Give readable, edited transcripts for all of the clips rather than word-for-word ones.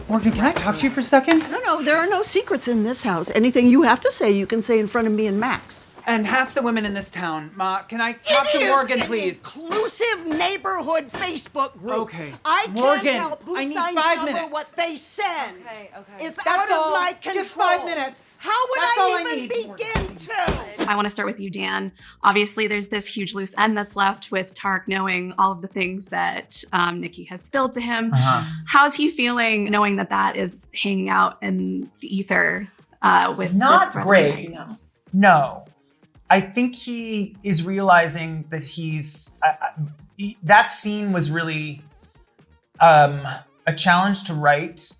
Morgan, can I talk to you for a second? No, there are no secrets in this house. Anything you have to say, you can say in front of me and Max. And half the women in this town. Ma, can I talk to Morgan, please? Inclusive neighborhood Facebook group. Okay. I Morgan, can't help who I need signs 5 up or minutes. what they send. Okay. It's That's out all. of my control. Just 5 minutes. How would That's all I I even need. begin to? I want to start with you, Dan. Obviously, there's this huge loose end that's left with Tarek knowing all of the things that Nikki has spilled to him. How's he feeling knowing that that is hanging out in the ether with this Not threat? great. No. I think he is realizing that that scene was really a challenge to write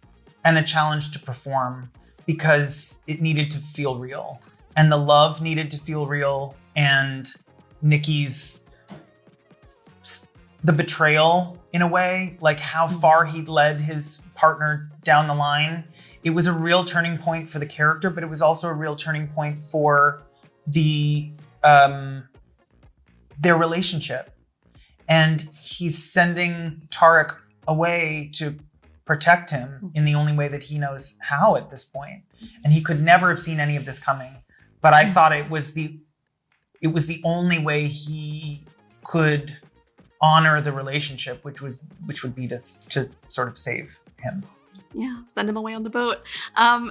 and a challenge to perform because it needed to feel real. And the love needed to feel real. And Nikki's, the betrayal in a way, like how far he'd led his partner down the line. It was a real turning point for the character, but it was also a real turning point for their relationship. And he's sending Tarek away to protect him in the only way that he knows how at this point. And he could never have seen any of this coming. But I thought it was the only way he could honor the relationship, which would be to sort of save him. Yeah, send him away on the boat.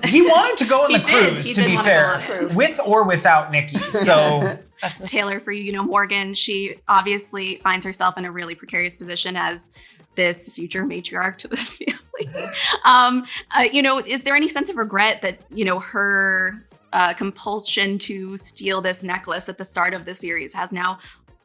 He wanted to go on the cruise, He to did be wanna fair, go on it. with or without Nikki. So Taylor, for you, Morgan, she obviously finds herself in a really precarious position as this future matriarch to this family. Is there any sense of regret that, her compulsion to steal this necklace at the start of the series has now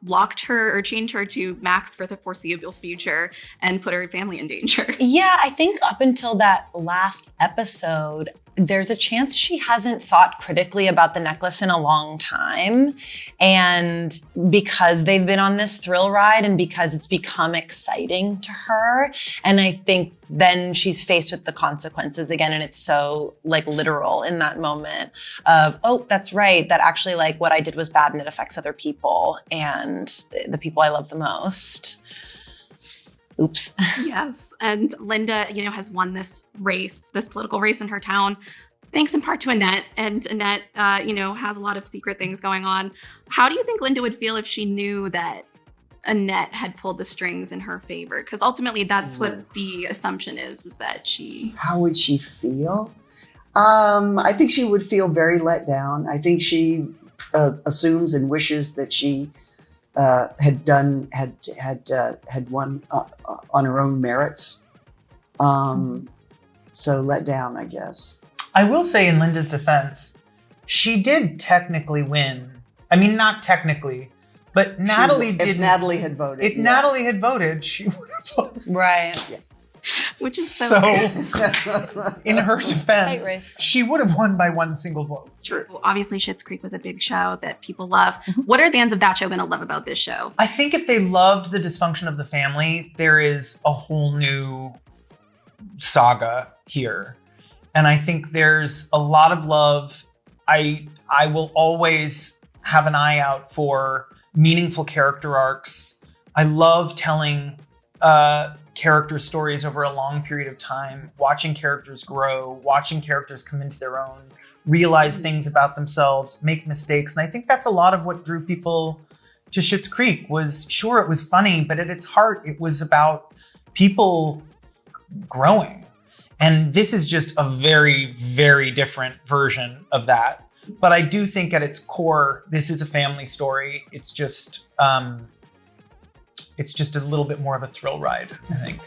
locked her or chained her to Max for the foreseeable future and put her family in danger? Yeah, I think up until that last episode, there's a chance she hasn't thought critically about the necklace in a long time. And because they've been on this thrill ride and because it's become exciting to her. And I think then she's faced with the consequences again. And it's so literal in that moment of, oh, that's right. That actually what I did was bad and it affects other people and the people I love the most. Oops. Yes. And Linda, has won this political race in her town, thanks in part to Annette. And Annette, has a lot of secret things going on. How do you think Linda would feel if she knew that Annette had pulled the strings in her favor? Because ultimately that's what the assumption is that she... How would she feel? I think she would feel very let down. I think she assumes and wishes that she had won on her own merits. So let down, I guess. I will say in Linda's defense, she did technically win. I mean, not technically, but Natalie didn't. If Natalie had voted. If Natalie had voted, she would have voted. Right. Yeah. Which is so in her defense, Tight race. she would have won by one single vote. True. Well, obviously, Schitt's Creek was a big show that people love. What are fans of that show going to love about this show? I think if they loved the dysfunction of the family, there is a whole new saga here. And I think there's a lot of love. I will always have an eye out for meaningful character arcs. I love telling character stories over a long period of time, watching characters grow, watching characters come into their own, realize things about themselves, make mistakes. And I think that's a lot of what drew people to Schitt's Creek. Was, sure, it was funny, but at its heart, it was about people growing. And this is just a very, very different version of that. But I do think at its core, this is a family story. It's just a little bit more of a thrill ride, I think.